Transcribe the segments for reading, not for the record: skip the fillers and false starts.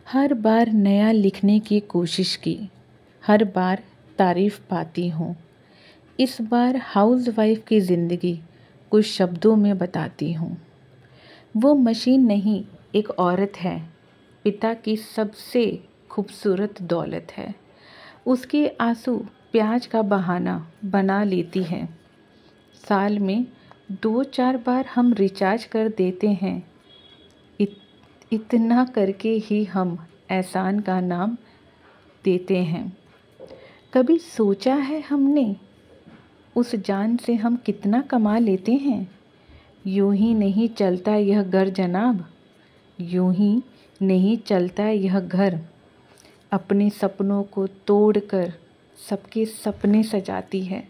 हर बार नया लिखने की कोशिश की, हर बार तारीफ़ पाती हूँ। इस बार हाउसवाइफ़ की ज़िंदगी कुछ शब्दों में बताती हूँ। वो मशीन नहीं, एक औरत है, पिता की सबसे खूबसूरत दौलत है। उसके आँसू प्याज का बहाना बना लेती है। साल में 2-4 बार हम रिचार्ज कर देते हैं। इतना करके ही हम एहसान का नाम देते हैं। कभी सोचा है हमने उस जान से हम कितना कमा लेते हैं? यूं ही नहीं चलता यह घर जनाब, यूं ही नहीं चलता यह घर। अपने सपनों को तोड़कर सबके सपने सजाती है।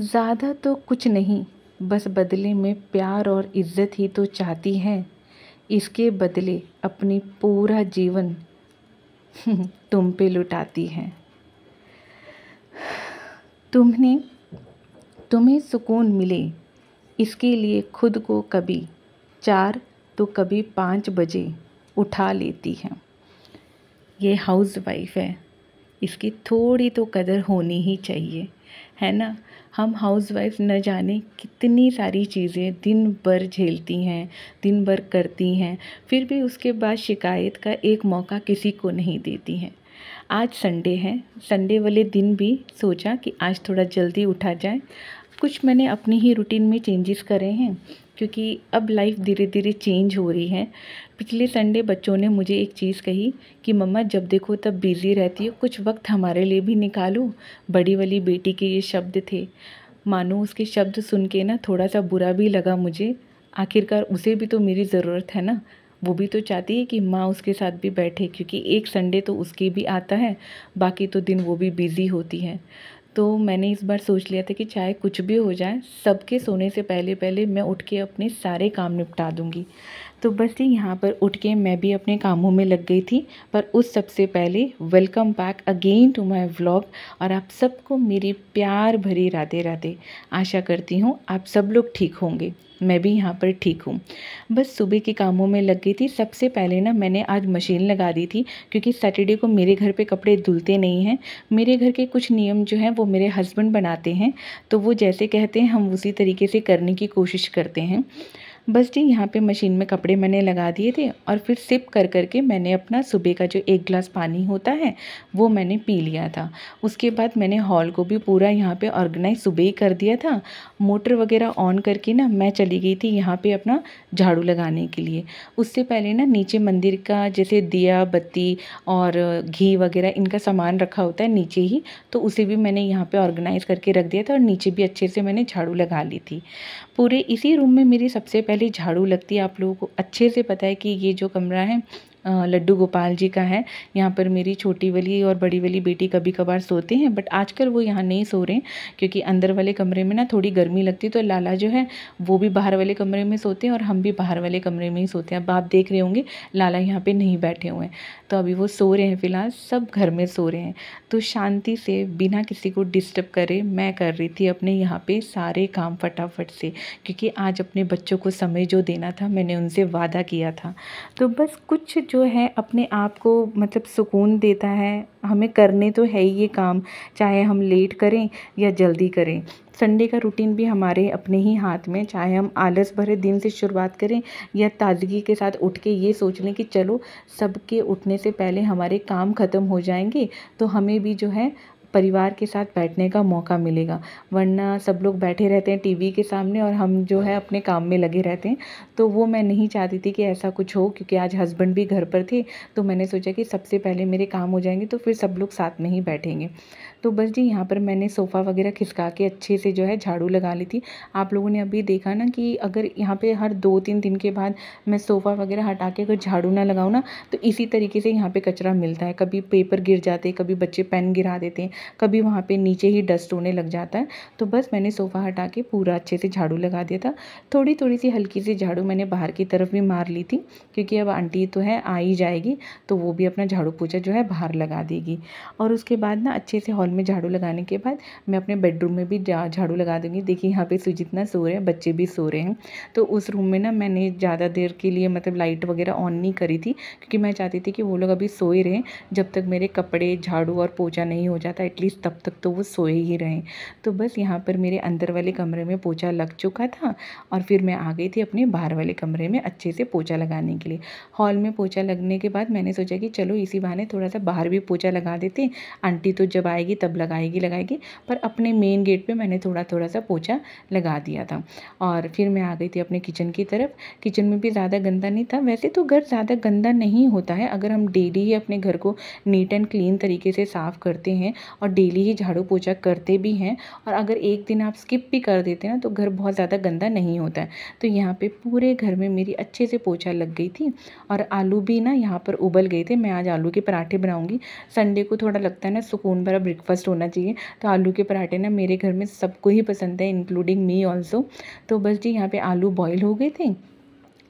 ज़्यादा तो कुछ नहीं, बस बदले में प्यार और इज़्ज़त ही तो चाहती है। इसके बदले अपनी पूरा जीवन तुम पे लुटाती है। तुम्हें सुकून मिले, इसके लिए खुद को कभी 4 तो कभी 5 बजे उठा लेती है। ये हाउसवाइफ़ है, इसकी थोड़ी तो कदर होनी ही चाहिए, है ना? हम हाउसवाइफ़ न जाने कितनी सारी चीज़ें दिन भर झेलती हैं, दिन भर करती हैं, फिर भी उसके बाद शिकायत का एक मौका किसी को नहीं देती हैं। आज संडे है, संडे वाले दिन भी सोचा कि आज थोड़ा जल्दी उठा जाए। कुछ मैंने अपनी ही रूटीन में चेंजेस करे हैं, क्योंकि अब लाइफ धीरे धीरे चेंज हो रही है। पिछले संडे बच्चों ने मुझे एक चीज़ कही कि मम्मा जब देखो तब बिज़ी रहती हो, कुछ वक्त हमारे लिए भी निकालो। बड़ी वाली बेटी के ये शब्द थे। मानो उसके शब्द सुन के ना थोड़ा सा बुरा भी लगा मुझे। आखिरकार उसे भी तो मेरी ज़रूरत है ना, वो भी तो चाहती है कि माँ उसके साथ भी बैठे, क्योंकि एक संडे तो उसके भी आता है, बाकी तो दिन वो भी बिज़ी होती है। तो मैंने इस बार सोच लिया था कि चाहे कुछ भी हो जाए, सबके सोने से पहले पहले मैं उठ के अपने सारे काम निपटा दूँगी। तो बस ही यहाँ पर उठ के मैं भी अपने कामों में लग गई थी। पर उस सबसे पहले welcome back again to my vlog, और आप सबको मेरी प्यार भरी राधे राधे। आशा करती हूँ आप सब लोग ठीक होंगे, मैं भी यहाँ पर ठीक हूँ। बस सुबह के कामों में लग गई थी। सबसे पहले ना मैंने आज मशीन लगा दी थी, क्योंकि सैटरडे को मेरे घर पे कपड़े धुलते नहीं हैं। मेरे घर के कुछ नियम जो हैं वो मेरे हस्बैंड बनाते हैं, तो वो जैसे कहते हैं हम उसी तरीके से करने की कोशिश करते हैं। बस जी यहाँ पे मशीन में कपड़े मैंने लगा दिए थे, और फिर सिप कर करके मैंने अपना सुबह का जो 1 गिलास पानी होता है वो मैंने पी लिया था। उसके बाद मैंने हॉल को भी पूरा यहाँ पे ऑर्गेनाइज सुबह ही कर दिया था। मोटर वगैरह ऑन करके ना मैं चली गई थी यहाँ पे अपना झाड़ू लगाने के लिए। उससे पहले ना नीचे मंदिर का जैसे दिया बत्ती और घी वगैरह इनका सामान रखा होता है नीचे ही, तो उसे भी मैंने यहाँ पे ऑर्गेनाइज करके रख दिया था, और नीचे भी अच्छे से मैंने झाड़ू लगा ली थी। पूरे इसी रूम में मेरी सबसे पहले झाड़ू लगती है। आप लोगों को अच्छे से पता है कि ये जो कमरा है लड्डू गोपाल जी का है। यहाँ पर मेरी छोटी वाली और बड़ी वाली बेटी कभी कभार सोते हैं, बट आजकल वो यहाँ नहीं सो रहे हैं, क्योंकि अंदर वाले कमरे में ना थोड़ी गर्मी लगती है, तो लाला जो है वो भी बाहर वाले कमरे में सोते हैं और हम भी बाहर वाले कमरे में ही सोते हैं। अब आप देख रहे होंगे लाला यहाँ पे नहीं बैठे हुए हैं, तो अभी वो सो रहे हैं। फ़िलहाल सब घर में सो रहे हैं, तो शांति से बिना किसी को डिस्टर्ब करे मैं कर रही थी अपने यहाँ पे सारे काम फटाफट से, क्योंकि आज अपने बच्चों को समय जो देना था मैंने उनसे वादा किया था। तो बस कुछ जो है अपने आप को मतलब सुकून देता है। हमें करने तो है ही ये काम, चाहे हम लेट करें या जल्दी करें। संडे का रूटीन भी हमारे अपने ही हाथ में, चाहे हम आलस भरे दिन से शुरुआत करें या ताज़गी के साथ उठ के ये सोच लें कि चलो सबके उठने से पहले हमारे काम ख़त्म हो जाएंगे, तो हमें भी जो है परिवार के साथ बैठने का मौका मिलेगा। वरना सब लोग बैठे रहते हैं टीवी के सामने और हम जो है अपने काम में लगे रहते हैं। तो वो मैं नहीं चाहती थी कि ऐसा कुछ हो, क्योंकि आज हस्बैंड भी घर पर थे, तो मैंने सोचा कि सबसे पहले मेरे काम हो जाएंगे तो फिर सब लोग साथ में ही बैठेंगे। तो बस जी यहाँ पर मैंने सोफ़ा वगैरह खिसका के अच्छे से जो है झाड़ू लगा ली थी। आप लोगों ने अभी देखा ना कि अगर यहाँ पे हर 2-3 दिन के बाद मैं सोफ़ा वगैरह हटा के अगर झाड़ू ना लगाऊँ ना, तो इसी तरीके से यहाँ पे कचरा मिलता है। कभी पेपर गिर जाते, कभी बच्चे पेन गिरा देते हैं, कभी वहाँ पे नीचे ही डस्ट होने लग जाता है। तो बस मैंने सोफ़ा हटा के पूरा अच्छे से झाड़ू लगा दिया था। थोड़ी थोड़ी सी हल्की सी झाड़ू मैंने बाहर की तरफ भी मार ली थी, क्योंकि अब आंटी तो है आ ही जाएगी, तो वो भी अपना झाड़ू पोछा जो है बाहर लगा देगी। और उसके बाद ना अच्छे से हॉल में झाड़ू लगाने के बाद मैं अपने बेडरूम में भी झाड़ू लगा दूँगी। देखिए यहाँ पे सुजीत ना सो रहे हैं, बच्चे भी सो रहे हैं। तो उस रूम में ना मैंने ज़्यादा देर के लिए मतलब लाइट वगैरह ऑन नहीं करी थी, क्योंकि मैं चाहती थी कि वो लोग अभी सोए रहें, जब तक मेरे कपड़े झाड़ू और पोछा नहीं हो जाता, एटलीस्ट तब तक तो वो सोए ही रहें। तो बस यहाँ पर मेरे अंदर वाले कमरे में पोछा लग चुका था और फिर मैं आ गई थी अपने बाहर वाले कमरे में अच्छे से पोछा लगाने के लिए। हॉल में पोछा लगने के बाद मैंने सोचा कि चलो इसी बहाने थोड़ा सा बाहर भी पोछा लगा देते हैं, आंटी तो जब आएगी तब लगाएगी, पर अपने मेन गेट पे मैंने थोड़ा थोड़ा सा पोछा लगा दिया था। और फिर मैं आ गई थी अपने किचन की तरफ। किचन में भी ज़्यादा गंदा नहीं था, वैसे तो घर ज़्यादा गंदा नहीं होता है अगर हम डेली ही अपने घर को नीट एंड क्लीन तरीके से साफ़ करते हैं और डेली ही झाड़ू पोछा करते भी हैं, और अगर एक दिन आप स्किप भी कर देते हैं ना तो घर बहुत ज़्यादा गंदा नहीं होता है। तो यहाँ पे पूरे घर में मेरी अच्छे से पोछा लग गई थी और आलू भी ना यहाँ पर उबल गए थे। मैं आज आलू के पराठे बनाऊँगी। संडे को थोड़ा लगता है ना सुकून भरा ब्रेकफास्ट होना चाहिए, तो आलू के पराठे ना मेरे घर में सबको ही पसंद है, इंक्लूडिंग मी ऑल्सो। तो बस जी यहाँ पे आलू बॉईल हो गए थे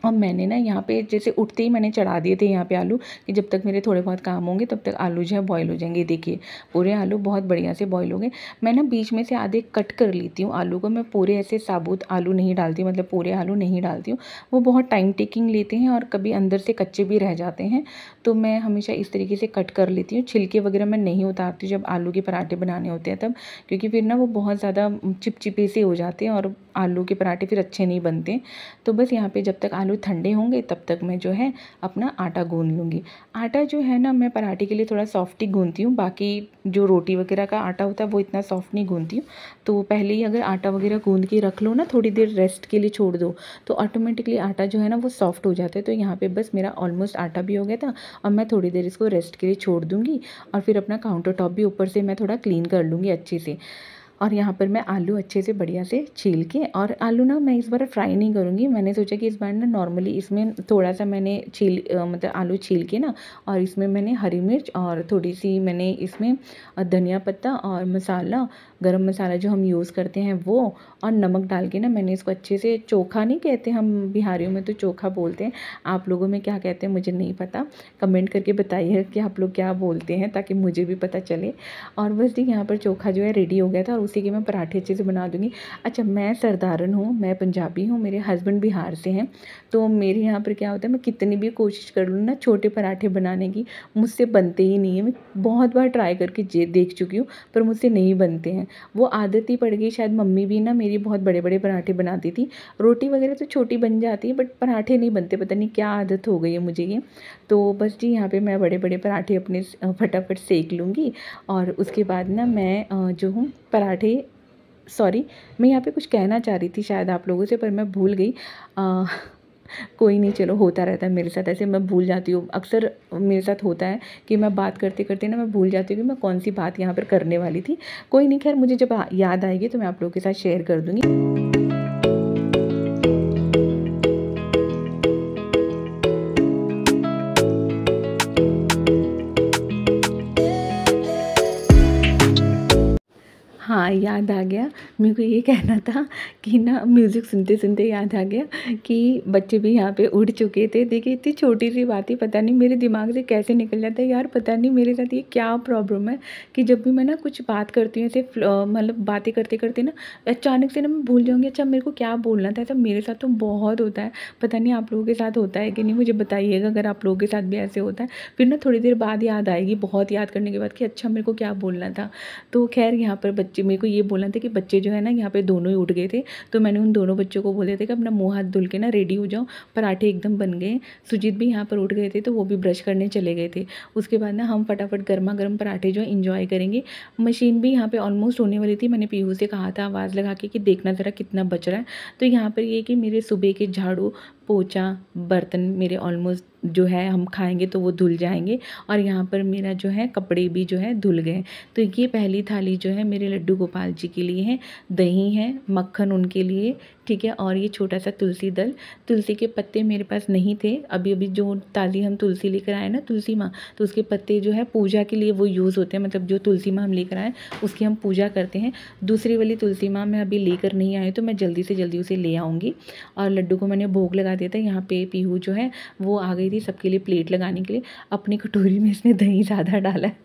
और मैंने ना यहाँ पे जैसे उठते ही मैंने चढ़ा दिए थे यहाँ पे आलू, कि जब तक मेरे थोड़े बहुत काम होंगे तब तक आलू जो है बॉईल हो जाएंगे। देखिए पूरे आलू बहुत बढ़िया से बॉईल हो गए। मैं ना बीच में से आधे कट कर लेती हूँ आलू को, मैं पूरे ऐसे साबुत आलू नहीं डालती, मतलब पूरे आलू नहीं डालती हूँ, वो बहुत टाइम टेकिंग लेते हैं और कभी अंदर से कच्चे भी रह जाते हैं। तो मैं हमेशा इस तरीके से कट कर लेती हूँ। छिलके वगैरह मैं नहीं उतारती जब आलू के पराठे बनाने होते हैं तब, क्योंकि फिर ना वो बहुत ज़्यादा चिपचिपे से हो जाते हैं और आलू के पराठे फिर अच्छे नहीं बनते। तो बस यहाँ पे जब तक आलू ठंडे होंगे तब तक मैं जो है अपना आटा गूंद लूँगी। आटा जो है ना मैं पराठे के लिए थोड़ा सॉफ्ट ही गूंदती हूँ, बाकी जो रोटी वगैरह का आटा होता है वो इतना सॉफ्ट नहीं गूंदती हूँ। तो पहले ही अगर आटा वगैरह गूंद के रख लो ना, थोड़ी देर रेस्ट के लिए छोड़ दो, तो ऑटोमेटिकली आटा जो है ना वो सॉफ्ट हो जाता है। तो यहाँ पे बस मेरा ऑलमोस्ट आटा भी हो गया था और मैं थोड़ी देर इसको रेस्ट के लिए छोड़ दूँगी और फिर अपना काउंटर टॉप भी ऊपर से मैं थोड़ा क्लीन कर लूँगी अच्छे से। और यहाँ पर मैं आलू अच्छे से बढ़िया से छील के, और आलू ना मैं इस बार फ्राई नहीं करूँगी, मैंने सोचा कि इस बार ना नॉर्मली इसमें थोड़ा सा मैंने मतलब आलू छील के ना, और इसमें मैंने हरी मिर्च और थोड़ी सी मैंने इसमें धनिया पत्ता और मसाला, गरम मसाला जो हम यूज़ करते हैं वो, और नमक डाल के ना मैंने इसको अच्छे से, चोखा नहीं कहते हम बिहारियों में, तो चोखा बोलते हैं, आप लोगों में क्या कहते हैं मुझे नहीं पता, कमेंट करके बताइए कि आप लोग क्या बोलते हैं ताकि मुझे भी पता चले। और बस जी यहाँ पर चोखा जो है रेडी हो गया था और उसी के मैं पराठे अच्छे से बना दूँगी। अच्छा, मैं सरदारन हूँ, मैं पंजाबी हूँ, मेरे हस्बैंड बिहार से हैं, तो मेरे यहाँ पर क्या होता है, मैं कितनी भी कोशिश कर लूँ ना छोटे पराठे बनाने की, मुझसे बनते ही नहीं है। मैं बहुत बार ट्राई करके देख चुकी हूँ पर मुझसे नहीं बनते हैं। वो आदत ही पड़ गई शायद, मम्मी भी ना मेरी बहुत बड़े बड़े पराठे बनाती थी, रोटी वगैरह तो छोटी बन जाती है बट पराठे नहीं बनते, पता नहीं क्या आदत हो गई है मुझे ये। तो बस जी यहाँ पे मैं बड़े बड़े पराठे अपने फटाफट सेक लूँगी और उसके बाद ना मैं जो हूँ पराठे, सॉरी मैं यहाँ पे कुछ कहना चाह रही थी शायद आप लोगों से पर मैं भूल गई। कोई नहीं, चलो होता रहता है मेरे साथ ऐसे, मैं भूल जाती हूँ अक्सर, मेरे साथ होता है कि मैं बात करते करते ना मैं भूल जाती हूँ कि मैं कौन सी बात यहाँ पर करने वाली थी। कोई नहीं, खैर मुझे जब याद आएगी तो मैं आप लोगों के साथ शेयर कर दूँगी। हाँ, याद आ गया, मेरे को ये कहना था कि ना म्यूज़िक सुनते सुनते याद आ गया कि बच्चे भी यहाँ पे उड़ चुके थे। देखिए इतनी छोटी सी बात ही पता नहीं मेरे दिमाग से कैसे निकल जाता है यार, पता नहीं मेरे साथ ये क्या प्रॉब्लम है कि जब भी मैं ना कुछ बात करती हूँ ऐसे मतलब बातें करते करते ना अचानक से ना मैं भूल जाऊँगी अच्छा मेरे को क्या बोलना था। ऐसा मेरे साथ तो बहुत होता है, पता नहीं आप लोगों के साथ होता है कि नहीं, मुझे बताइएगा अगर आप लोगों के साथ भी ऐसे होता है। फिर ना थोड़ी देर बाद याद आएगी, बहुत याद करने के बाद, कि अच्छा मेरे को क्या बोलना था। तो खैर यहाँ पर बच्चे, मेरे को ये बोलना था कि बच्चे जो है ना यहाँ पे दोनों ही उठ गए थे, तो मैंने उन दोनों बच्चों को बोल दिया था कि अपना मुँह हाथ धुल के ना रेडी हो जाओ, पराठे एकदम बन गए। सुजीत भी यहाँ पर उठ गए थे तो वो भी ब्रश करने चले गए थे। उसके बाद ना हम फटाफट गर्मा गर्म पराठे जो इंजॉय करेंगे। मशीन भी यहाँ पे ऑलमोस्ट होने वाली थी, मैंने पीहू से कहा था आवाज़ लगा के कि देखना ज़रा कितना बच रहा है। तो यहाँ पर ये कि मेरे सुबह के झाड़ू पोछा बर्तन मेरे ऑलमोस्ट जो है हम खाएंगे तो वो धुल जाएंगे, और यहाँ पर मेरा जो है कपड़े भी जो है धुल गए। तो ये पहली थाली जो है मेरे लड्डू गोपाल जी के लिए है, दही है, मक्खन उनके लिए, ठीक है, और ये छोटा सा तुलसी दल। तुलसी के पत्ते मेरे पास नहीं थे, अभी अभी जो ताज़ी हम तुलसी लेकर आए ना तुलसी माँ, तो उसके पत्ते जो है पूजा के लिए वो यूज़ होते हैं, मतलब जो तुलसी माँ हम लेकर आए उसकी हम पूजा करते हैं। दूसरी वाली तुलसी माँ मैं अभी लेकर नहीं आई तो मैं जल्दी से जल्दी उसे ले आऊँगी। और लड्डू को मैंने भोग लगा दिया था। यहाँ पे पीहू जो है वो आ गई थी सबके लिए प्लेट लगाने के लिए, अपनी कटोरी में इसने दही ज़्यादा डाला है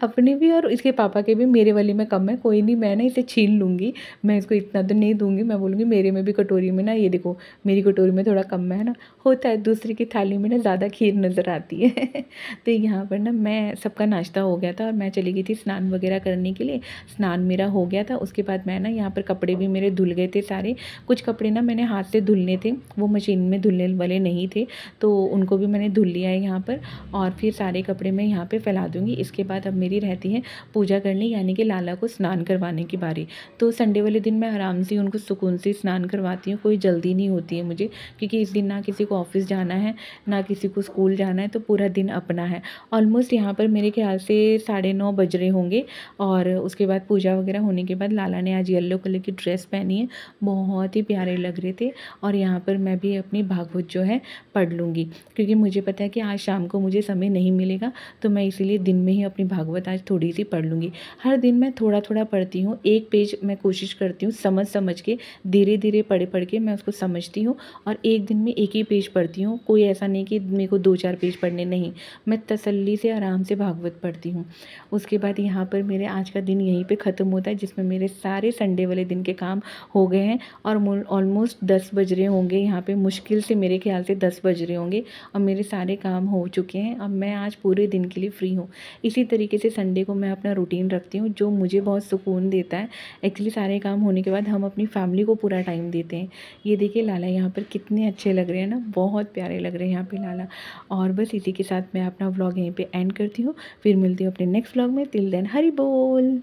अपने भी और इसके पापा के भी, मेरे वाले में कम है, कोई नहीं, मैं ना इसे छीन लूँगी, मैं इसको इतना तो नहीं दूँगी, मैं बोलूँगी मेरे में भी कटोरी में ना ये देखो, मेरी कटोरी में थोड़ा कम है ना, होता है दूसरे की थाली में ना ज़्यादा खीर नज़र आती है। तो यहाँ पर ना मैं सबका नाश्ता हो गया था और मैं चली गई थी स्नान वगैरह करने के लिए। स्नान मेरा हो गया था, उसके बाद मैं ना यहाँ पर कपड़े भी मेरे धुल गए थे सारे। कुछ कपड़े ना मैंने हाथ से धुलने थे, वो मशीन में धुलने वाले नहीं थे, तो उनको भी मैंने धुल लिया है यहाँ पर। और फिर सारे कपड़े मैं यहाँ पे फैला दूँगी। इसके बाद अब मेरी रहती है पूजा करनी, यानी कि लाला को स्नान करवाने की बारी। तो संडे वाले दिन मैं आराम से उनको सुकून से स्नान करवाती हूँ, कोई जल्दी नहीं होती है मुझे, क्योंकि इस दिन ना किसी को ऑफिस जाना है, ना किसी को स्कूल जाना है, तो पूरा दिन अपना है। ऑलमोस्ट यहाँ पर मेरे ख्याल से 9:30 बज रहे होंगे। और उसके बाद पूजा वगैरह होने के बाद लाला ने आज येलो कलर की ड्रेस पहनी है, बहुत ही प्यारे लग रहे थे। और यहाँ पर मैं भी अपनी भागवत जो है पढ़ लूँगी, क्योंकि मुझे पता है कि आज शाम को मुझे समय नहीं मिलेगा, तो मैं इसीलिए दिन में ही अपनी भागवत आज थोड़ी सी पढ़ लूँगी। हर दिन मैं थोड़ा थोड़ा पढ़ती हूँ, एक पेज मैं कोशिश करती हूँ समझ समझ के, धीरे धीरे पढ़ के मैं उसको समझती हूँ, और एक दिन में एक ही पेज पढ़ती हूँ। कोई ऐसा नहीं कि मेरे को 2-4 पेज पढ़ने, नहीं, मैं तसल्ली से आराम से भागवत पढ़ती हूँ। उसके बाद यहाँ पर मेरे आज का दिन यहीं पे ख़त्म होता है, जिसमें मेरे सारे संडे वाले दिन के काम हो गए हैं। और ऑलमोस्ट 10 बज रहे होंगे यहाँ पे, मुश्किल से मेरे ख्याल से 10 बज रहे होंगे, और मेरे सारे काम हो चुके हैं। अब मैं आज पूरे दिन के लिए फ्री हूँ। इसी तरीके से संडे को मैं अपना रूटीन रखती हूँ, जो मुझे बहुत सुकून देता है। एक्चुअली सारे काम होने के बाद हम अपनी फैमिली को पूरा टाइम देते हैं। ये देखिए लाला यहाँ पर कितने अच्छे लग रहे हैं ना, बहुत प्यारे लग रहे हैं यहाँ पे लाला। और बस इसी के साथ मैं अपना व्लॉग यहीं पे एंड करती हूँ। फिर मिलती हूँ अपने नेक्स्ट व्लॉग में। टिल देन हरि बोल।